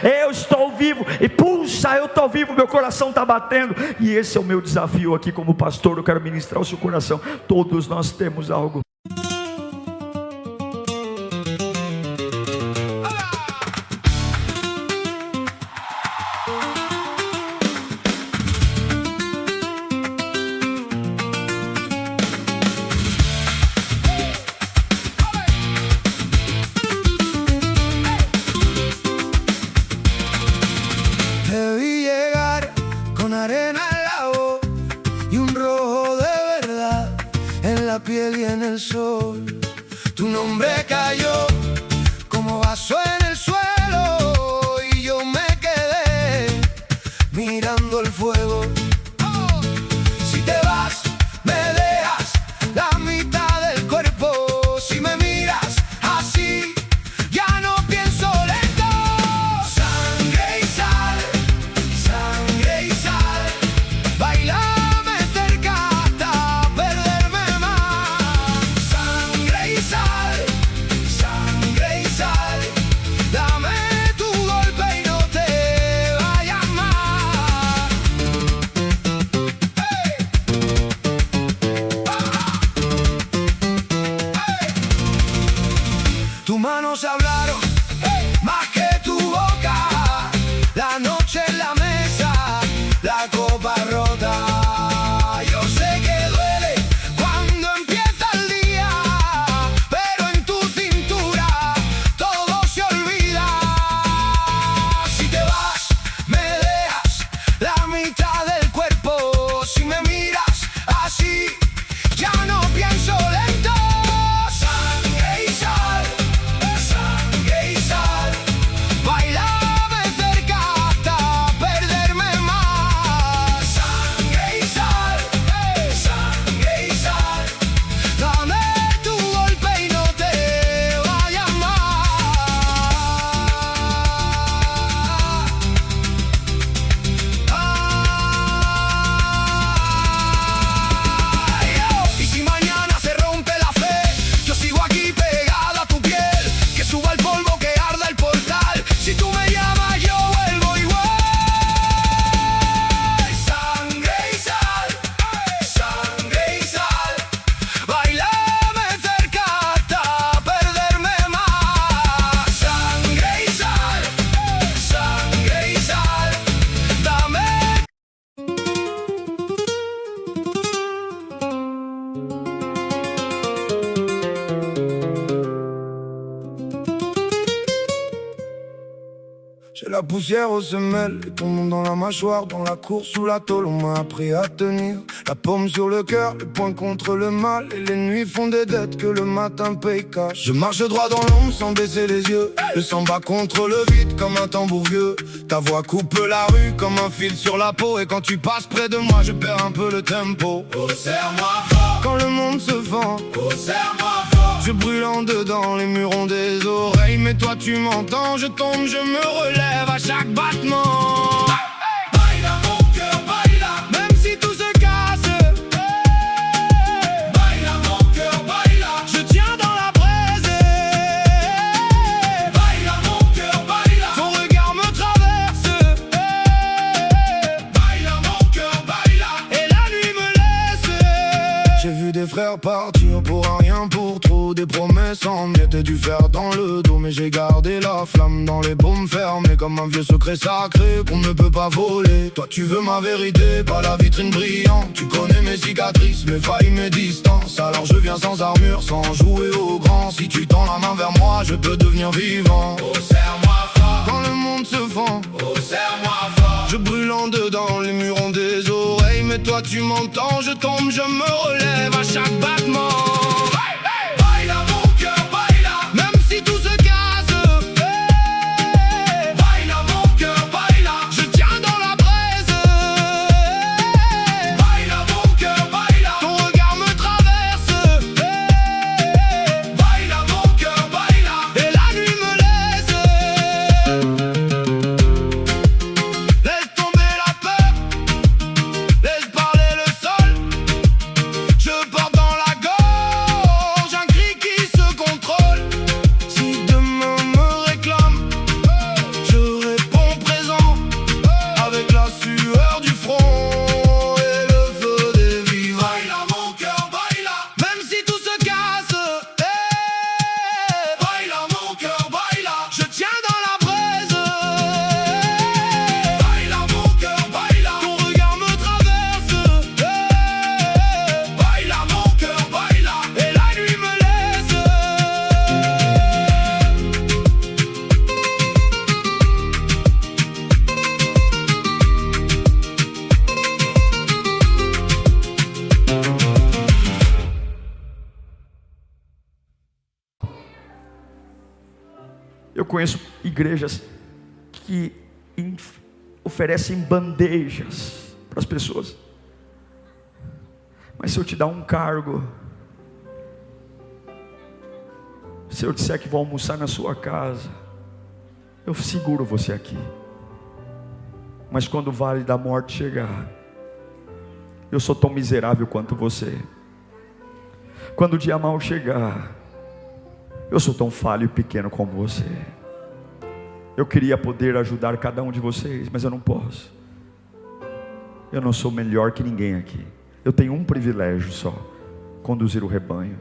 Eu estou vivo e pulsa, eu estou vivo, meu coração está batendo. E esse é o meu desafio aqui como pastor. Eu quero ministrar o seu coração. Todos nós temos algo. Te vi llegar con arena en la voz y un rojo de verdad en la piel y en el sol. Tu nombre cayó como vaso en el suelo y yo me quedé mirando el fuego. Si te vas, me dejas la mitad del cuerpo. Si me miras así, ya no pienso lento. Sangre y sal, sangre y sal. Bailame cerca hasta perderme más. Sangre y sal, sangre y sal. la poussière aux semelles, et ton nom dans la mâchoire, dans la cour sous la tôle. On m'a appris à tenir, la paume sur le cœur, le poing contre le mal. Et les nuits font des dettes que le matin paye cash. Je marche droit dans l'ombre sans baisser les yeux, le sang bat contre le vide comme un tambour vieux. Ta voix coupe la rue comme un fil sur la peau, et quand tu passes près de moi, je perds un peu le tempo. Oh, serre-moi fort quand le monde se vend. Oh, serre-moi fort. Je brûle en dedans, les murs ont des oreilles, mais toi tu m'entends. Je tombe, je me relève à chaque battement. Baila mon cœur, baila, même si tout se casse. Baila mon cœur, baila, je tiens dans la braise. Baila mon cœur, baila, ton regard me traverse. Baila mon cœur, baila, et la nuit me laisse. J'ai vu des frères partir pour un rien, pour trop. Des promesses en miettes et du fer dans le dos, mais j'ai gardé la flamme dans les paumes fermées comme un vieux secret sacré qu'on ne peut pas voler. Toi tu veux ma vérité, pas la vitrine brillante. Tu connais mes cicatrices, mes failles, mes distances. Alors je viens sans armure, sans jouer au grand. Si tu tends la main vers moi, je peux devenir vivant. Oh, serre-moi fort quand le monde se fend. Oh, serre-moi fort. Je brûle en dedans, les murs ont des oreilles, mais toi tu m'entends. Je tombe, je me relève à chaque battement. Baila mon cœur, baila, même si tout se casse. Baila mon cœur, baila, je tiens dans la braise. Baila mon cœur, baila, ton regard me traverse. Baila mon cœur, baila, et la nuit me laisse. Laisse tomber la peur, laisse parler le sol. Je porte dans la gorge un cri qui se contrôle. Si demain me réclame, je réponds présent, avec la sueur du front et le feu des vivants. Baila mon cœur, baila, même si tout se casse. Baila mon cœur, baila, je tiens dans la braise. Baila mon cœur, baila, ton regard me traverse. Baila mon cœur, baila, et la nuit me laisse. Eu conheço igrejas que oferecem bandejas para as pessoas. Mas se eu te dar um cargo, se eu disser que vou almoçar na sua casa, eu seguro você aqui. Mas quando o vale da morte chegar, eu sou tão miserável quanto você. Quando o dia mau chegar, eu sou tão falho e pequeno como você. Eu queria poder ajudar cada um de vocês, mas eu não posso. Eu não sou melhor que ninguém aqui. Eu tenho um privilégio só: conduzir o rebanho.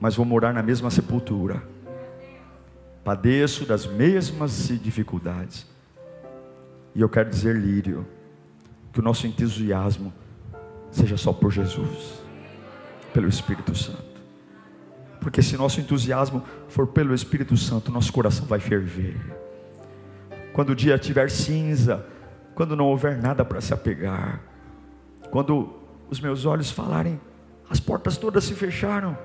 Mas vou morar na mesma sepultura. Padeço das mesmas dificuldades. E eu quero dizer, Lírio, que o nosso entusiasmo seja só por Jesus, pelo Espírito Santo. Porque se nosso entusiasmo for pelo Espírito Santo, nosso coração vai ferver. Quando o dia estiver cinza, quando não houver nada para se apegar, quando os meus olhos falarem, as portas todas se fecharam,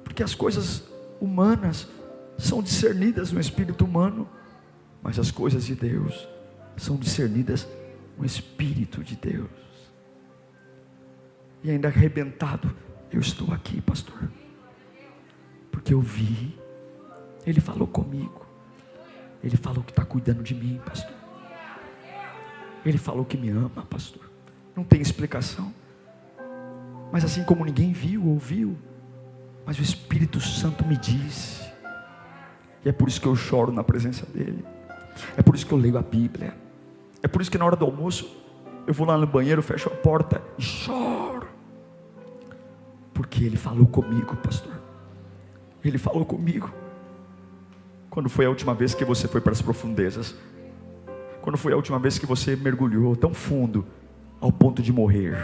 porque as coisas humanas são discernidas no espírito humano, mas as coisas de Deus são discernidas no Espírito de Deus. E ainda arrebentado, eu estou aqui, pastor, porque eu vi, Ele falou comigo, Ele falou que está cuidando de mim, pastor, Ele falou que me ama, pastor. Não tem explicação, mas assim como ninguém viu, ouviu, mas o Espírito Santo me disse. E é por isso que eu choro na presença dEle. É por isso que eu leio a Bíblia. É por isso que na hora do almoço eu vou lá no banheiro, fecho a porta e choro, porque Ele falou comigo, pastor. Ele falou comigo. Quando foi a última vez que você foi para as profundezas? Quando foi a última vez que você mergulhou tão fundo ao ponto de morrer,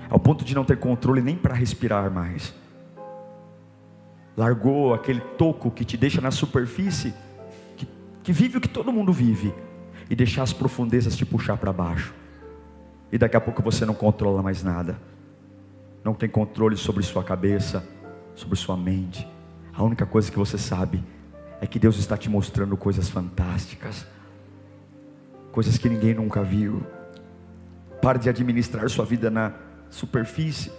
ao ponto de não ter controle nem para respirar mais? Largou aquele toco que te deixa na superfície, que que vive o que todo mundo vive, e deixar as profundezas te puxar para baixo, e daqui a pouco você não controla mais nada, não tem controle sobre sua cabeça, sobre sua mente. A única coisa que você sabe é que Deus está te mostrando coisas fantásticas, coisas que ninguém nunca viu. Pare de administrar sua vida na superfície,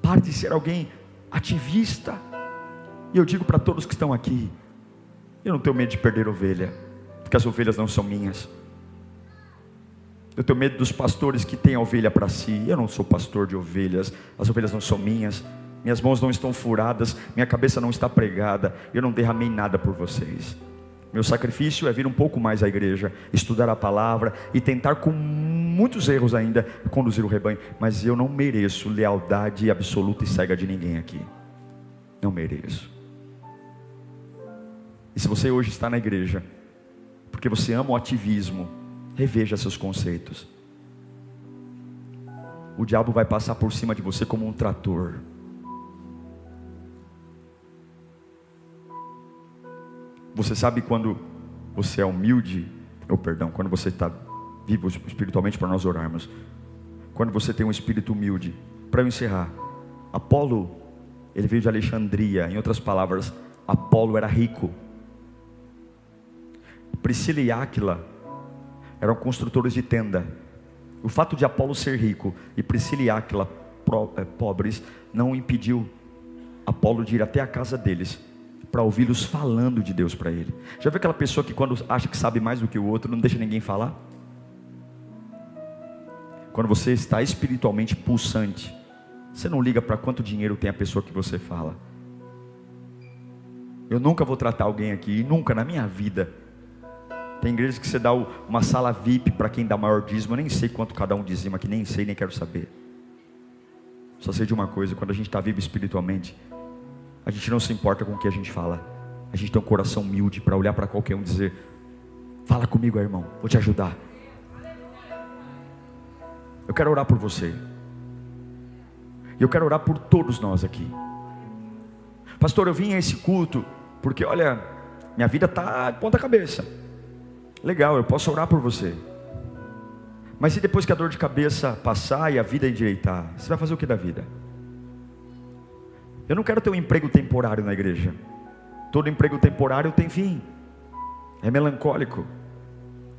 pare de ser alguém ativista. E eu digo para todos que estão aqui, eu não tenho medo de perder ovelha, porque as ovelhas não são minhas. Eu tenho medo dos pastores que têm a ovelha para si. Eu não sou pastor de ovelhas, as ovelhas não são minhas, minhas mãos não estão furadas, minha cabeça não está pregada, eu não derramei nada por vocês. Meu sacrifício é vir um pouco mais à igreja, estudar a palavra e tentar, com muitos erros ainda, conduzir o rebanho. Mas eu não mereço lealdade absoluta e cega de ninguém aqui. Não mereço. E se você hoje está na igreja porque você ama o ativismo, reveja seus conceitos. O diabo vai passar por cima de você como um trator. Você sabe quando você é humilde, quando você está vivo espiritualmente, para nós orarmos, quando você tem um espírito humilde. Para eu encerrar, Apolo, ele veio de Alexandria. Em outras palavras, Apolo era rico. Priscila e Áquila eram construtores de tenda. O fato de Apolo ser rico e Priscila e Áquila pobres não impediu Apolo de ir até a casa deles para ouvi-los falando de Deus para ele. Já viu aquela pessoa que quando acha que sabe mais do que o outro, não deixa ninguém falar? Quando você está espiritualmente pulsante, você não liga para quanto dinheiro tem a pessoa que você fala. Eu nunca vou tratar alguém aqui, nunca na minha vida. Tem igrejas que você dá uma sala VIP para quem dá maior dízimo. Eu nem sei quanto cada um dizima aqui, nem sei, nem quero saber. Só sei de uma coisa: quando a gente está vivo espiritualmente, a gente não se importa com o que a gente fala. A gente tem um coração humilde para olhar para qualquer um e dizer: fala comigo, irmão, vou te ajudar. Eu quero orar por você. E eu quero orar por todos nós aqui. Pastor, eu vim a esse culto porque, olha, minha vida está de ponta cabeça. Legal, eu posso orar por você. Mas e depois que a dor de cabeça passar e a vida endireitar? Você vai fazer o que da vida? Eu não quero ter um emprego temporário na igreja. Todo emprego temporário tem fim. É melancólico.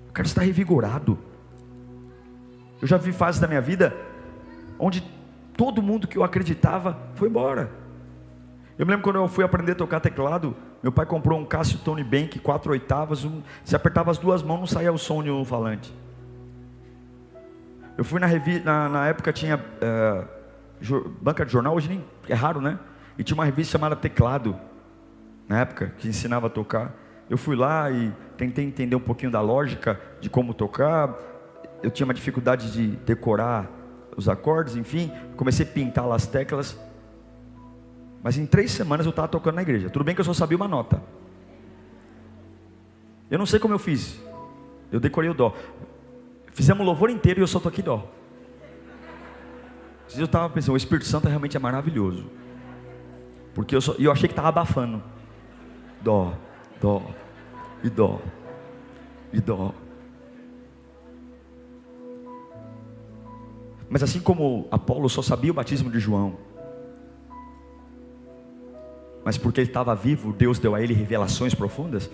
Eu quero estar revigorado. Eu já vi fases da minha vida onde todo mundo que eu acreditava foi embora. Eu me lembro quando eu fui aprender a tocar teclado, meu pai comprou um Casio Tony Bank 4/8, se apertava as duas mãos não saía o som de um falante. Eu fui na época tinha banca de jornal, hoje nem é raro, né? E tinha uma revista chamada Teclado, na época, que ensinava a tocar. Eu fui lá e tentei entender um pouquinho da lógica de como tocar. Eu tinha uma dificuldade de decorar os acordes, enfim. Comecei a pintar lá as teclas. Mas em 3 semanas eu estava tocando na igreja. Tudo bem que eu só sabia uma nota. Eu não sei como eu fiz. Eu decorei o dó. Fizemos o louvor inteiro e eu só toquei dó. Eu estava pensando, o Espírito Santo realmente é maravilhoso. Porque eu achei que estava abafando. Dó, dó, e dó, e dó. Mas assim como Apolo só sabia o batismo de João, mas porque ele estava vivo, Deus deu a ele revelações profundas.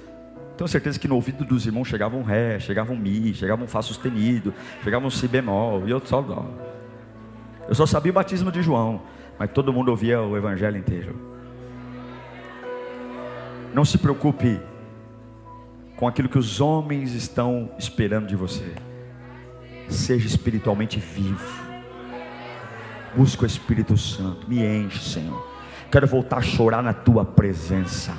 Tenho certeza que no ouvido dos irmãos chegava um ré, chegava um mi, chegava um fá sustenido, chegava um si bemol, e eu só dó. Eu só sabia o batismo de João, mas todo mundo ouvia o evangelho inteiro. Não se preocupe com aquilo que os homens estão esperando de você. Seja espiritualmente vivo. Busca o Espírito Santo. Me enche, Senhor. Quero voltar a chorar na tua presença.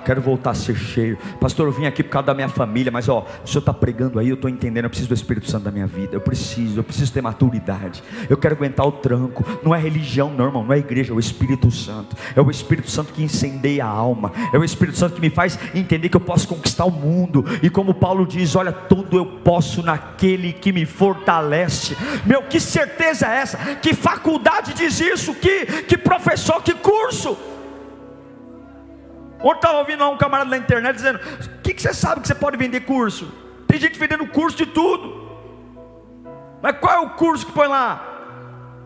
Quero voltar a ser cheio. Pastor, eu vim aqui por causa da minha família, mas o Senhor está pregando aí, eu estou entendendo. Eu preciso do Espírito Santo da minha vida. Eu preciso ter maturidade. Eu quero aguentar o tranco. Não é religião não, irmão, não é igreja, é o Espírito Santo. É o Espírito Santo que incendeia a alma. É o Espírito Santo que me faz entender que eu posso conquistar o mundo. E como Paulo diz, olha, tudo eu posso naquele que me fortalece. Meu, que certeza é essa? Que faculdade diz isso? Que professor, que curso? Ontem estava ouvindo lá um camarada na internet dizendo: o que você sabe que você pode vender curso? Tem gente vendendo curso de tudo. Mas qual é o curso que põe lá?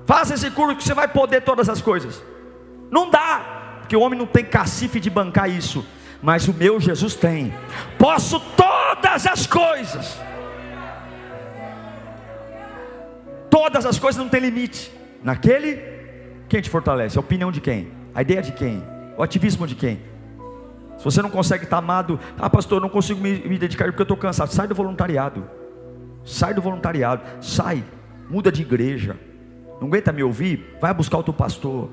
Faça esse curso que você vai poder todas as coisas. Não dá, porque o homem não tem cacife de bancar isso. Mas o meu Jesus tem. Posso todas as coisas. Todas as coisas, não tem limite. Naquele, quem te fortalece? A opinião de quem? A ideia de quem? O ativismo de quem? Se você não consegue estar amado: ah, pastor, eu não consigo me dedicar porque eu estou cansado. Sai do voluntariado. Sai do voluntariado. Sai, muda de igreja. Não aguenta me ouvir? Vai buscar outro pastor.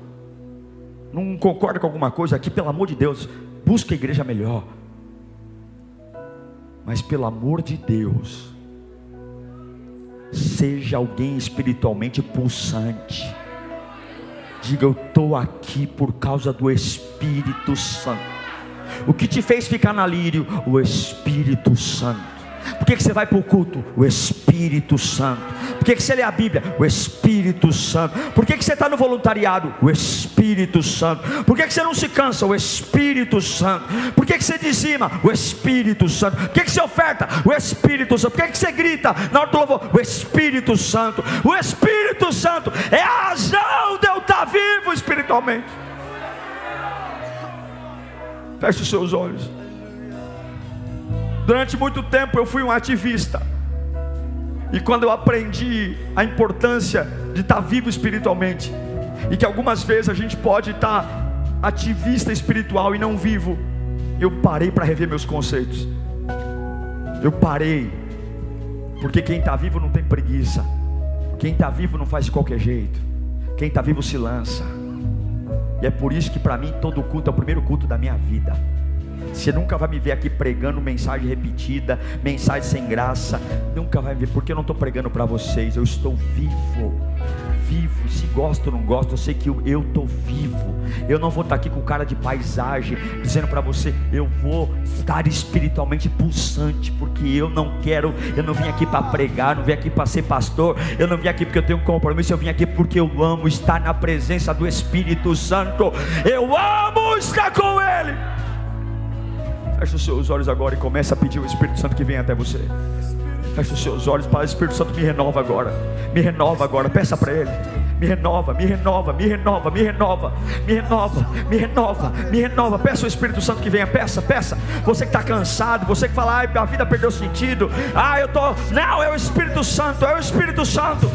Não concorda com alguma coisa aqui? Pelo amor de Deus, busca a igreja melhor. Mas pelo amor de Deus, seja alguém espiritualmente pulsante. Diga: eu estou aqui por causa do Espírito Santo. O que te fez ficar na lírio? O Espírito Santo. Por que você vai para o culto? O Espírito Santo. Por que você lê a Bíblia? O Espírito Santo. Por que você está no voluntariado? O Espírito Santo. Por que você não se cansa? O Espírito Santo. Por que você dizima? O Espírito Santo. Por que você oferta? O Espírito Santo. Por que você grita na hora do louvor? O Espírito Santo. O Espírito Santo é a razão de eu estar vivo espiritualmente. Feche os seus olhos. Durante muito tempo eu fui um ativista. E quando eu aprendi a importância de estar vivo espiritualmente, e que algumas vezes a gente pode estar ativista espiritual e não vivo, eu parei para rever meus conceitos. Eu parei, porque quem está vivo não tem preguiça. Quem está vivo não faz de qualquer jeito. Quem está vivo se lança. E é por isso que para mim todo culto é o primeiro culto da minha vida. Você nunca vai me ver aqui pregando mensagem repetida, mensagem sem graça. Nunca vai me ver, porque eu não estou pregando para vocês. Eu estou vivo. Vivo, se gosto ou não gosto, eu sei que eu estou vivo. Eu não vou estar aqui com cara de paisagem, dizendo para você: eu vou estar espiritualmente pulsante, porque eu não vim aqui para pregar, não vim aqui para ser pastor, eu não vim aqui porque eu tenho um compromisso, eu vim aqui porque eu amo estar na presença do Espírito Santo. Eu amo estar com Ele. Feche os seus olhos agora e comece a pedir o Espírito Santo que venha até você. Feche os seus olhos. Pai, Espírito Santo, me renova agora. Me renova agora, peça para Ele. Me renova, me renova, me renova, me renova, me renova, me renova, me renova. Peça ao Espírito Santo que venha, peça. Você que está cansado, você que fala: ai, a vida perdeu sentido. Não, é o Espírito Santo, é o Espírito Santo.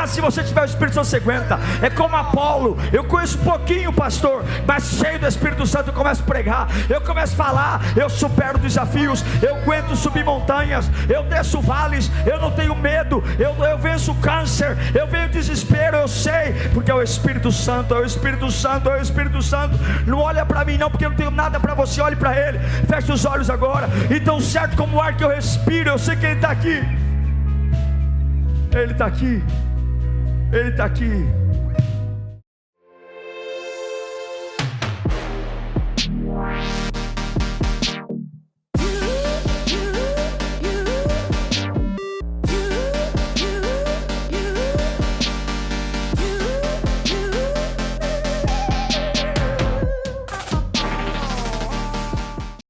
Se você tiver o Espírito Santo, você aguenta. É como Apolo, eu conheço pouquinho, pastor, mas cheio do Espírito Santo eu começo a pregar, eu começo a falar, eu supero desafios, eu aguento subir montanhas, eu desço vales, eu não tenho medo, eu venço câncer, eu venço desespero, eu sei, porque é o Espírito Santo, é o Espírito Santo, é o Espírito Santo. Não olha para mim não, porque eu não tenho nada para você. Olhe para Ele, feche os olhos agora. E tão certo como o ar que eu respiro, eu sei que Ele está aqui. Ele está aqui. Ele está aqui.